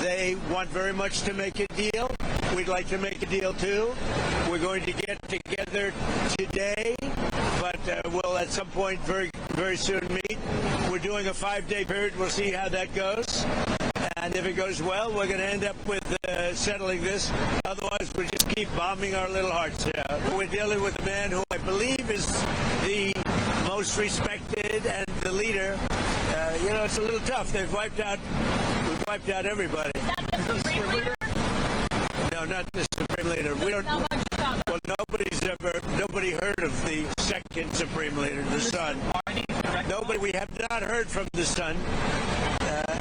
They want very much to make a deal. We'd like to make a deal too. We're going to get together today, but we'll at some point very soon meet. We're doing a 5-day period. We'll see how that goes. And if it goes well, we're going to end up with settling this. Otherwise, we'll just keep bombing our little hearts out. We're dealing with a man who I believe is the most respected and the leader. It's a little tough. We've wiped out everybody. Is that the Supreme Leader? No, not the Supreme Leader. We don't. Well, nobody heard of the second Supreme Leader, the son. Nobody. We have not heard from the son.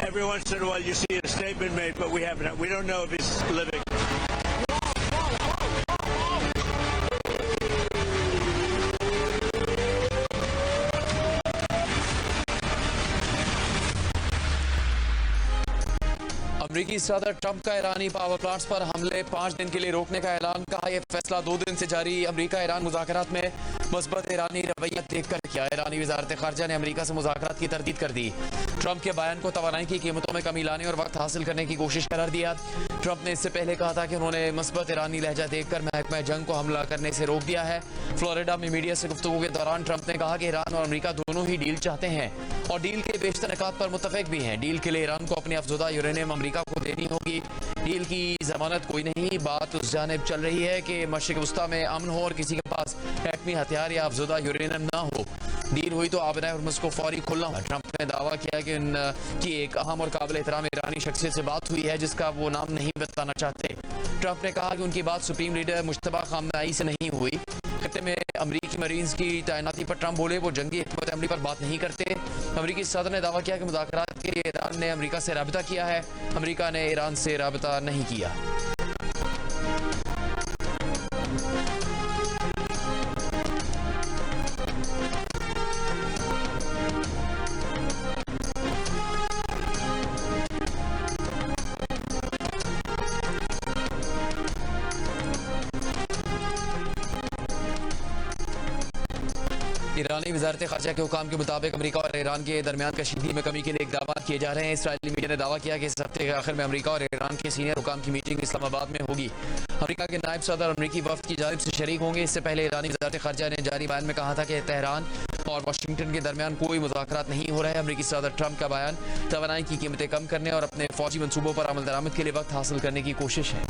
Every once in a while, you see a statement made, but we haven't. We don't know if he's living. अमरीकी सदर Trump का ईरानी power plants पर हमले 5 दिन के लिए रोकने का ऐलान। कहा यह फैसला 2 दिन से जारी अमरीका ईरान मुज़ाकरात में मुस्बत ईरानी रवैया देखकर किया। ईरानी वज़ारत ख़ारजा ने अमरीका से मुज़ाकरात की तरदीद कर दी। ट्रंप के बयान को तवानाई की कीमतों में कमी लाने और वक्त हासिल करने की कोशिश करार दिया। ट्रंप ने इससे पहले कहा था कि उन्होंने मुस्बत ईरानी लहजा देखकर महकमा जंग को हमला करने से रोक दिया है। फ्लोरिडा में मीडिया से गुफ्तगू के दौरान ट्रंप ने कहा कि ईरान और अमरीका दोनों ही डील चाहते हैं और डील के बेशतर निकात पर मुत्तफिक भी हैं। डील के लिए ईरान को अपनी अफजुदा यूरेनियम अमरीका को देनी होगी। डील की जमानत कोई नहीं। बात उस जानिब चल रही है कि मशरिक वस्ता में अमन हो और किसी के पास एटमी हथियार या अफजुदा यूरेनियम ना हो। डील हुई तो आबना हुर्मुज़ को फौरी खुलना होगा। ट्रंप ने दावा किया कि उनकी एक अहम और काबिल एहतराम ईरानी शख्सियत से बात हुई है जिसका वो नाम नहीं बताना चाहते। ट्रंप ने कहा कि उनकी बात सुप्रीम लीडर मुश्तबा खामनेई से नहीं हुई। खत्ते में अमरीकी मरीन्स की तैनाती पर ट्रंप बोले वो जंगी हिकमत अमली पर बात नहीं करते। अमरीकी सदर ने दावा किया कि मुज़ाकरात के लिए ईरान ने अमरीका से राबिता किया है। अमरीका ने ईरान से राबिता नहीं किया। ईरानी वज़ारत ख़ारजा के हुकाम के मुताबिक अमरीका और ईरान के दरमियान कशीदगी में कमी के लिए इक़दाम किए जा रहे हैं। इसराइली मीडिया ने दावा किया कि इस हफ्ते के आखिर में अमरीका और ईरान के सीनियर हुकाम की मीटिंग इस्लामाबाद में होगी। अमरीका के नायब सदर अमरीकी वफ़द की जानिब से शरीक होंगे। इससे पहले ईरानी वज़ारत ख़ारजा ने जारी बयान में कहा था कि तेहरान और वाशिंगटन के दरमियान कोई मुज़ाकरात नहीं हो रहे। अमरीकी सदर ट्रंप का बयान तवानाई की कीमतें कम करने और अपने फौजी मनसूबों पर अमल दरामद के लिए वक्त हासिल करने की कोशिश है।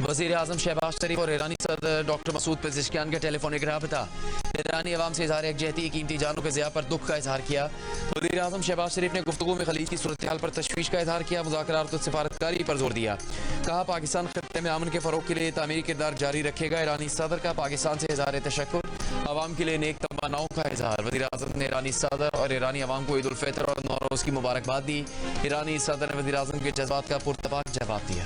वज़ीर आज़म शहबाज शरीफ और ईरानी सदर डॉक्टर मसूद पेज़ेश्कियान के टेलीफोनिक राबता। ईरानी अवाम से इज़हार यकजहती कीमती जानों के ज़िया पर दुख का इजहार किया। वज़ीर आज़म शहबाज शरीफ ने गुफ्तगू में खलीज की सूरत हाल पर तशवीश का इजहार किया। मुज़ाकरात और सिफारतकारी पर जोर दिया। कहा पाकिस्तान खत्ते में अमन के फ़रोग के लिए तामीरी किरदार जारी रखेगा। ईरानी सदर का पाकिस्तान से इजहार तशक्कुर, अवाम के लिए नेक तमन्नाओं का इजहार। वज़ीर आज़म ने ईरानी सदर और ईरानी अवाम को ईद उल फितर और नौरोज़ की मुबारकबाद दी। ईरानी सदर ने वज़ीर आज़म के जज्बात का पुरतपाक जवाब दिया।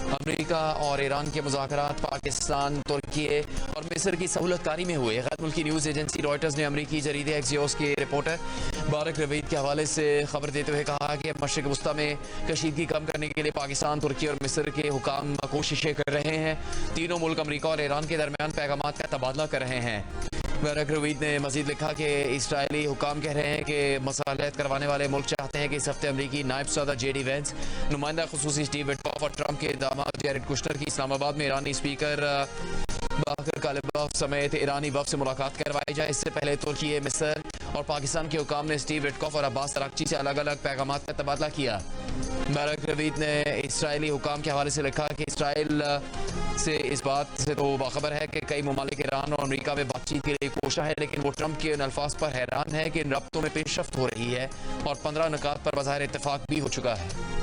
अमरीका और ईरान के मुज़ाकरात पाकिस्तान, तुर्की और मिस्र की सहूलतकारी में हुए। गैर मुल्की न्यूज़ एजेंसी रॉयटर्स ने अमरीकी जरीदे एक्सियोस के रिपोर्टर बारक रवीद के हवाले से खबर देते हुए कहा कि मशरिक वस्ता में कशीदगी कम करने के लिए पाकिस्तान, तुर्की और मिस्र के हुकाम कोशिशें कर रहे हैं। तीनों मुल्क अमरीका और ईरान के दरमियान पैगामात का तबादला कर रहे हैं। बारक रवीद ने मजीद लिखा कि इसराइली हुकाम कह रहे हैं कि मसालहत करवाने वाले मुल्क चाहते हैं कि इस हफ्ते अमरीकी नायब सदर JD वैंस, नुमाइंदा खुसूसी स्टीव विटकॉफ और ट्रंप के दामाद जैरेड कुश्नर की इस्लामाबाद में ईरानी स्पीकर बाकर कालिबॉफ समेत ईरानी वफ़द से मुलाकात करवाई जाए। इससे पहले तुर्की, मिस्र और पाकिस्तान के हुकाम ने स्टीव विटकॉफ और अब्बास अरागची से अलग अलग पैगामात का तबादला किया। बारक रवीद ने इसराइली हुकाम के हवाले से लिखा कि इसराइल से इस बात से तो बाखबर है कि कई ममालिक ईरान और अमरीका में बातचीत के लिए कोशा है, लेकिन वो ट्रंप के इन अल्फाज पर हैरान है कि इन रब्तों में पेशरफ्त हो रही है और 15 निकात पर बज़ाहिर इत्तेफाक भी हो चुका है।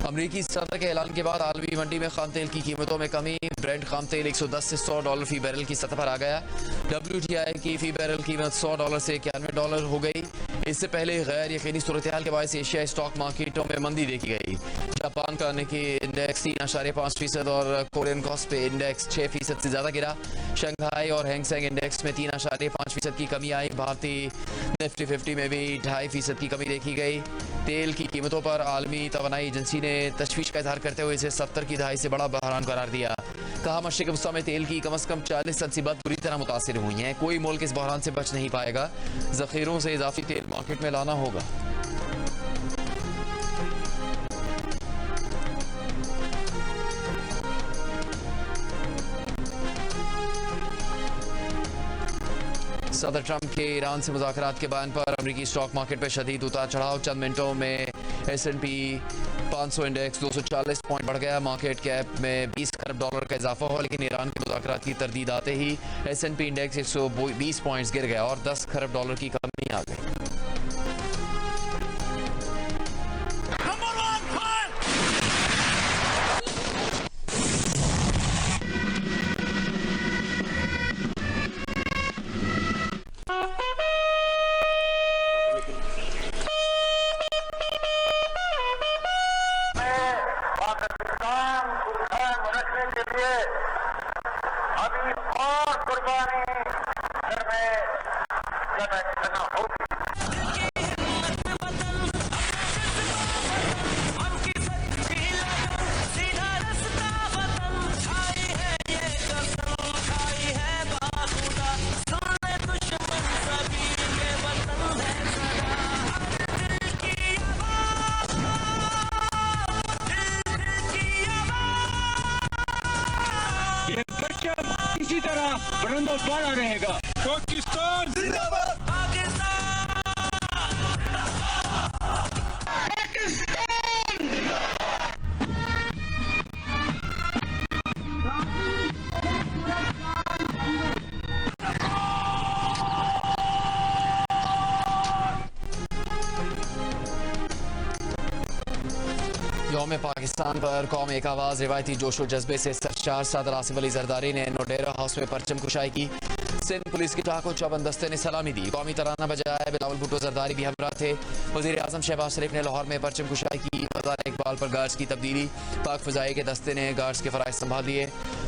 अमरीकी सदर के ऐलान के बाद आलमी मंडी में खाम तेल की कीमतों में कमी। ब्रेंट खाम तेल $110 से $100 फी बैरल की सतह पर आ गया। WTI की फी बैरल कीमत $100 से $91 हो गई। इससे पहले गैर यकीनी सूरत हाल के बायस एशियाई स्टॉक मार्केटों में मंदी देखी गई। जापान का निकी इंडेक्स 3.5% और कोरियन कॉस्पे इंडेक्स 6% से ज़्यादा गिरा। शंघाई और हैंगसेंग इंडेक्स में 3.5% की कमी आई। भारतीय निफ्टी 50 में भी 2.5% की कमी देखी गई। तेल की कीमतों पर आलमी तवानाई एजेंसी ने तशवीश का इजहार करते हुए इसे 70 की दहाई से बड़ा बहरान करार दिया। कहा मशरिक़ वस्ता में तेल की कम अज़ कम 40 तनसीबात बुरी तरह मुतासिर हुई हैं। कोई मुल्क इस बहरान से बच नहीं पाएगा। ज़ख़ीरों से इजाफी तेल मार्केट में लाना होगा। सदर ट्रंप के ईरान से मुज़ाकरात के बयान पर अमरीकी स्टॉक मार्केट पर शदीद उतार चढ़ाव। चंद मिनटों में S&P 500 इंडेक्स 240 पॉइंट बढ़ गया। मार्केट कैप में $20 खरब का इजाफा हुआ, लेकिन ईरान के मुज़ाकरात की तरदीद आते ही S&P इंडेक्स 120 पॉइंट्स गिर गया और $10 खरब की कमी आ गई। अभी और कुर्बानी करना होगी। ये परचम इसी तरह बुलंदोबाला रहेगा। पाकिस्तान जिंदाबाद। यौम पाकिस्तान पर कौम एक आवाज़ रिवायती जोशो जज्बे से सरशार सदर आसिफ अली जरदारी ने नोडेरा हाउस में परचम कुशाई की। सिंध पुलिस की टाको चौबंद दस्ते ने सलामी दी। कौमी तराना बजाए बिलावल भुट्टो जरदारी भी हमरा थे। वज़ीर आज़म शहबाज शरीफ ने लाहौर में परचम कुशाई की। मज़ार इकबाल पर गार्ड्स की तब्दीली। पाक फ़ज़ाई के दस्ते ने गार्ड्स के फ़राइज़ संभाल लिए।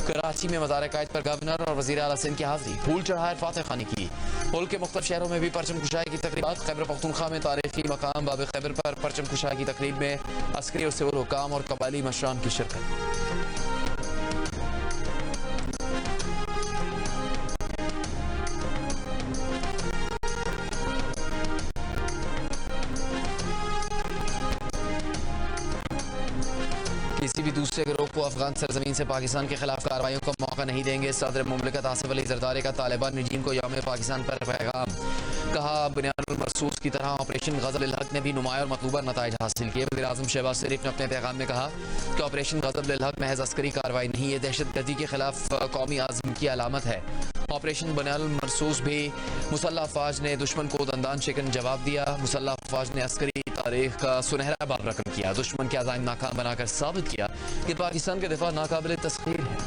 कराची में मज़ार कायद पर गवर्नर और वज़ीर आला सिंध की हाज़िरी। फूल चढ़ाए फातह खानी की। मुल्क के मुख्तलिफ शहरों में भी परचम कुशाई की तकरीबात। खैबर पख्तूनख्वा में तारीखी मकाम बाब खैबर पर परचम कुशाई की तकरीब में अस्करी और सिविल हुकाम और कबायली मशरान की शिरकत। किसी भी दूसरे गिरोह को अफगान सरजमीन से पाकिस्तान के खिलाफ कार्रवाइयों का मौका नहीं देंगे। सदर मुमलिकत आसिफ अली जरदारी का तालिबान रजीम को यौम पाकिस्तान पर पैगाम। कहा बुनियादुल मरसूस की तरह ऑपरेशन गज़ल हक ने भी नुमाया और मतलूबा नताइज हासिल किए। वज़ीर आज़म शहबाज शरीफ ने अपने पैगाम में कहा कि ऑपरेशन गज़ल हक महज अस्करी कार्रवाई नहीं, ये दहशतगर्दी के खिलाफ कौमी आज़म की अलामत है। ऑपरेशन बुनियादुल मरसूस भी मुसल्लह अफवाज ने दुश्मन को दंदान शिकन जवाब दिया। मुसल्लह अफवाज ने अस्करी तारीख का सुनहरा बाब रकम किया। दुश्मन के अज़ाइम नाकाम बनाकर साबित किया कि पाकिस्तान के दिफा नाकाबिल तस्खीर है।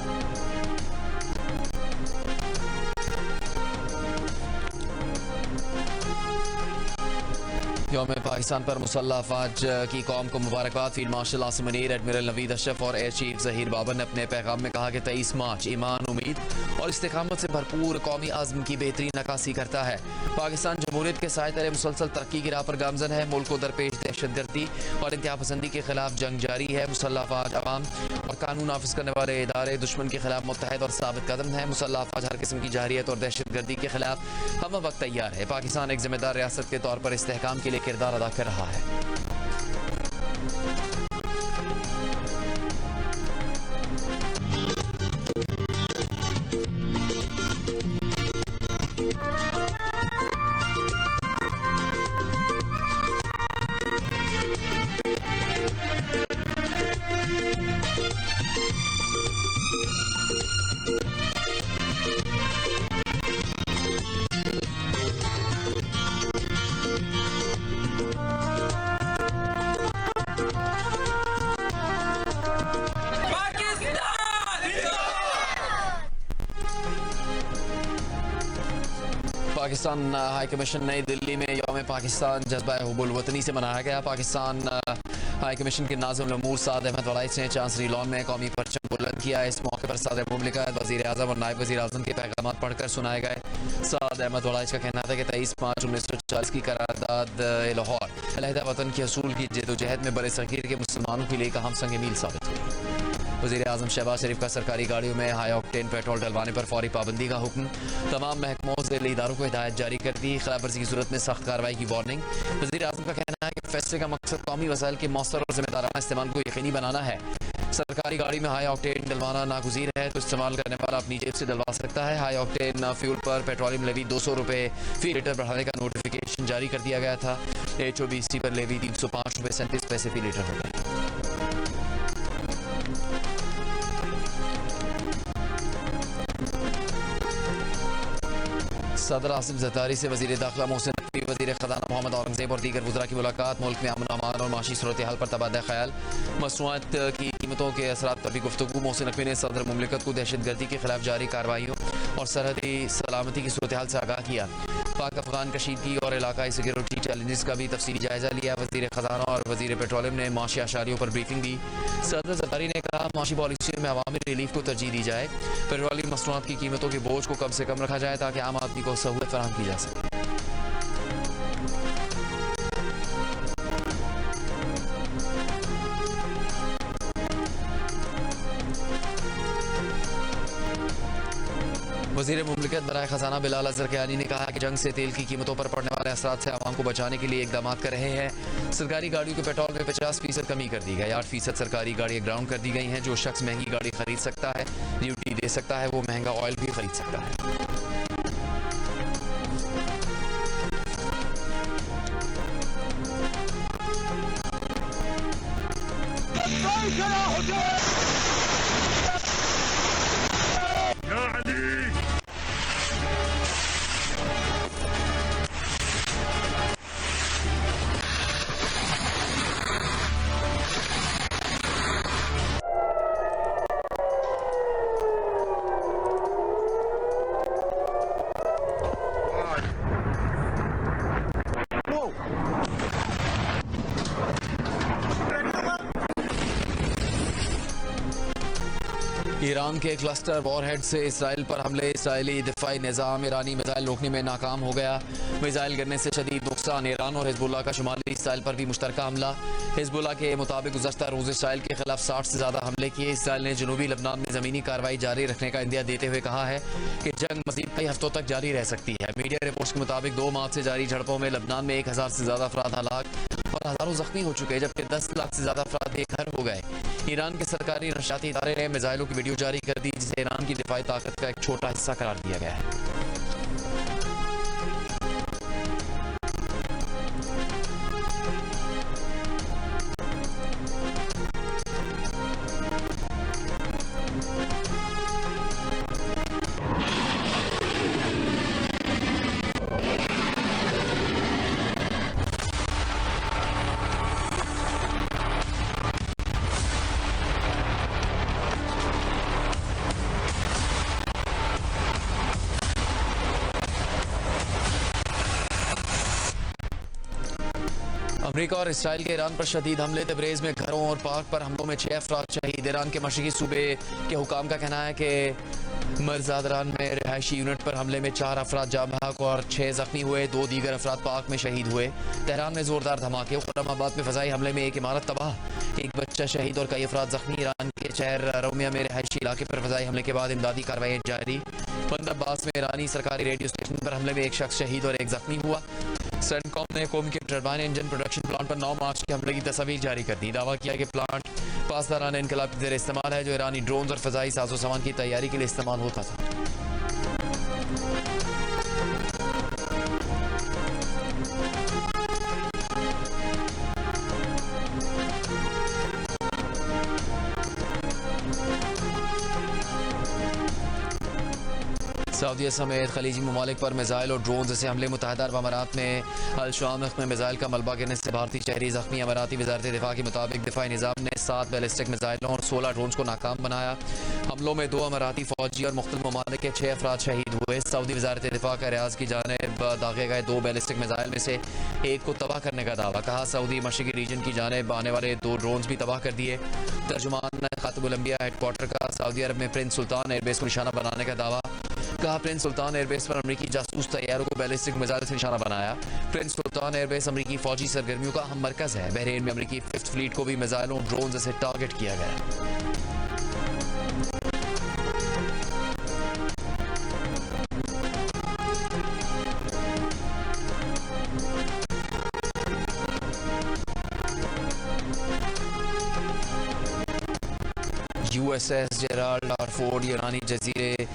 यौम पाकिस्तान पर मुसल्लह अफवाज की कौम को मुबारकबाद। Field marshal Asim Munir, admiral Naveed Ashraf और एयर चीफ ज़हीर बाबर ने अपने पैगाम में कहा कि 23 मार्च ईमान, उम्मीद और इस्तिकामत से भरपूर कौमी आज़म की बेहतरीन अक्कासी करता है। पाकिस्तान जमहूरियत के साए तले मुसलसल तरक्की की राह पर गामजन है। मुल्क को दरपेश दहशतगर्दी और इंतहा पसंदी के खिलाफ जंग जारी है। मुसल्लह अफवाज अवाम और कानून नाफिज करने वाले इदारे दुश्मन के खिलाफ मुत्तहद और साबित कदम है। मुसल्लह अफवाज हर किस्म की जारियत और दहशतगर्दी के खिलाफ हम वक्त तैयार है। पाकिस्तान एक जिम्मेदार रियासत के तौर पर इस्तेहकाम के लिए किरदार अदा कर रहा है। पाकिस्तान हाई कमीशन नई दिल्ली में यौम पाकिस्तान जज्बा हुब्बुल वतनी से मनाया गया। पाकिस्तान हाई कमीशन के नाज़िम उमूर साद अहमद वलाइस ने चांसरी लॉन में कौमी परचम बुलंद किया। इस मौके पर सदर मुमलिकत, वज़ीर आज़म और नायब वज़ीर आज़म के पैगाम पढ़कर सुनाए गए। साद अहमद वलाइस का कहना था कि 23 मार्च 1940 की करारदाद लाहौर अलहदा वतन के असूल की जदोजहद में बड़े सग़ीर के मुसलमानों के लिए एक अहम संग मील साबित हुई। वज़ीर आज़म शहबाज शरीफ का सरकारी गाड़ियों में हाई ऑक्टेन पेट्रोल डलवाने पर फौरी पाबंदी का हुक्म। तमाम महकमों ज़ेली इदारों को हिदायत जारी कर दी। खिलाफवर्जी की सूरत में सख्त कार्रवाई की वार्निंग। वज़ीर आज़म का कहना है कि फैसले का मकसद कौमी वसाइल के मौसर और जिम्मेदाराना इस्तेमाल को यकीनी बनाना है। सरकारी गाड़ी में हाई ऑक्टेन डलवाना नागुज़ीर है तो इस्तेमाल करने वाला अपनी जेब से डलवा सकता है। हाई ऑक्टेन फ्यूल पर पेट्रोलियम लेवी 200 रुपये फी लीटर बढ़ाने का नोटिफिकेशन जारी कर दिया गया था। HOBC पर लेवी 305 रुपये 37 पैसे फी लीटर हो गई। सदर आसिफ जरदारी से वज़ीर दाखिला मोहसिन नकवी, वज़ीर ख़ज़ाना मोहम्मद औरंगज़ेब और दीगर वज़रा की मुलाकात। मुल्क में अमन अमान और माशी सूरत हाल पर तबादला ख्याल। मसनूआत की कीमतों के असरात पर भी गुफ्तगू। मोहसिन नकवी ने सदर मुमलिकत को दहशतगर्दी के खिलाफ जारी कार्रवाइयों और सरहदी सलामती की सूरत हाल से आगाह किया। पाक अफगान कशीदगी और इलाकाई सिक्योरिटी चैलेंजेस का भी तफसीली जायजा लिया। वज़ीर ख़ज़ाना और वज़ीर पेट्रोलियम ने माशी आशारियों पर ब्रीफिंग दी। सदर जरदारी ने कहा माशी पॉलिसी में अवामी रिलीफ को तरजीह दी जाए। पेट्रोलियम मसनूआत की कीमतों के बोझ को कम से कम रखा जाए ताकि आम आदमी को सहूलत फराहम की जा सके। वज़ीर मुमलिकत बराए ख़ज़ाना बिलाल अज़हर कियानी ने कहा कि जंग से तेल की कीमतों पर पड़ने वाले असरात से आवाम को बचाने के लिए इकदाम कर रहे हैं। सरकारी गाड़ियों के पेट्रोल में 50% कमी कर दी गई। 8% सरकारी गाड़ियाँ ग्राउंड कर दी गई हैं। जो शख्स महंगी गाड़ी खरीद सकता है, ड्यूटी दे सकता है, वो महंगा ऑयल भी खरीद सकता है। ईरान के क्लस्टर वॉरहेड से इसराइल पर हमले। इसराइली दिफाई निज़ाम ईरानी मिसाइल रोकने में नाकाम हो गया। मिसाइल गिरने से शदीद नुकसान। ईरान और हिजबुल्लाह का शुमाली इसराइल पर भी मुश्तरका हमला। हिजबुल्लाह के मुताबिक गुज़श्ता रोज़ इसराइल के खिलाफ 60 से ज़्यादा हमले किए। इसराइल ने जनूबी लबनान में ज़मीनी कार्रवाई जारी रखने का इंदिया देते हुए कहा है कि जंग मज़ीद कई हफ्तों तक जारी रह सकती है। मीडिया रिपोर्ट्स के मुताबिक 2 मार्च से जारी झड़पों में लबनान में 1000 से ज़्यादा अफराद हलाक और हज़ारों जख्मी हो चुके हैं, जबकि 10 लाख से ज़्यादा अफराद बेघर हो गए। ईरान के सरकारी नशरियाती इदारे ने मिसाइलों की वीडियो जारी कर दी, जिसे ईरान की दिफाई ताकत का एक छोटा हिस्सा करार दिया गया है। अमरीका और इसराइल के ईरान पर शदीद हमले। तबरेज में घरों और पार्क पर हमलों में 6 अफराद शहीद। ईरान के मशरकी सूबे के हुकाम का कहना है कि मरजादरान में रिहायशी यूनिट पर हमले में 4 अफराद जाँ बहक और 6 जख्मी हुए। 2 दीगर अफराद पार्क में शहीद हुए। तेहरान में जोरदार धमाके। खुर्रमाबाद में फजाई हमले में 1 इमारत तबाह, 1 बच्चा शहीद और कई अफराद जख्मी। ईरान के शहर रोमिया में रिहायशी इलाके पर फजाई हमले के बाद इमदादी कार्रवाई जारी। बंदर अब्बास में ईरानी सरकारी रेडियो स्टेशन पर हमले में 1 शख्स शहीद और 1 जख्मी हुआ। सेंटकॉम ने कौम के टरबाइन इंजन प्रोडक्शन प्लांट पर 9 मार्च के हमले की तस्वीर जारी कर दी। दावा किया कि प्लांट पासदाराना इनकलाब के ज़ेर इस्तेमाल है, जो ईरानी ड्रोन और फजाई साजो सामान की तैयारी के लिए इस्तेमाल होता था। सऊदीया समेत खलीजी ममालिक पर मिसाइल और ड्रोन से हमले। मुत्तहिदा अरब अमारात में अल शामिख में मिसाइल का मलबा गिरने से भारतीय शहरी जख्मी। अमाराती वज़ारत दिफा के मुताबिक दिफाई निज़ाम ने 7 बैलिस्टिक मिसाइलों और 16 ड्रोन को नाकाम बनाया। हमलों में 2 अमाराती फौजी और मुख्तलिफ ममालिक के 6 अफराद शहीद हुए। सऊदी वजारत दिफा का रियाज की जानिब दागे गए 2 बैलिस्टिक मिसाइल में से एक को तबाह करने का दावा। कहा सऊदी मशरकी रीजन की जानिब आने वाले 2 ड्रोन्स भी तबाह कर दिए। तर्जुमान खातमुल अंबिया हेडक्वार्टर का सऊदी अरब में प्रिंस सुल्तान एयरबेस को निशाना बनाने का दावा। कहा प्रिंस सुल्तान एयरबेस पर अमरीकी जासूस तैयारों को बैलिस्टिक मिसाइल से निशाना बनाया। प्रिंस सुल्तान एयरबेस अमरीकी फौजी सरगर्मियों का अहम मरकज है। बहरीन में अमरीकी 5th फ्लीट को भी मिसाइलों ड्रोन से टारगेट किया गया। USS जेराल्ड आर फोर्ड ईरानी जजीरे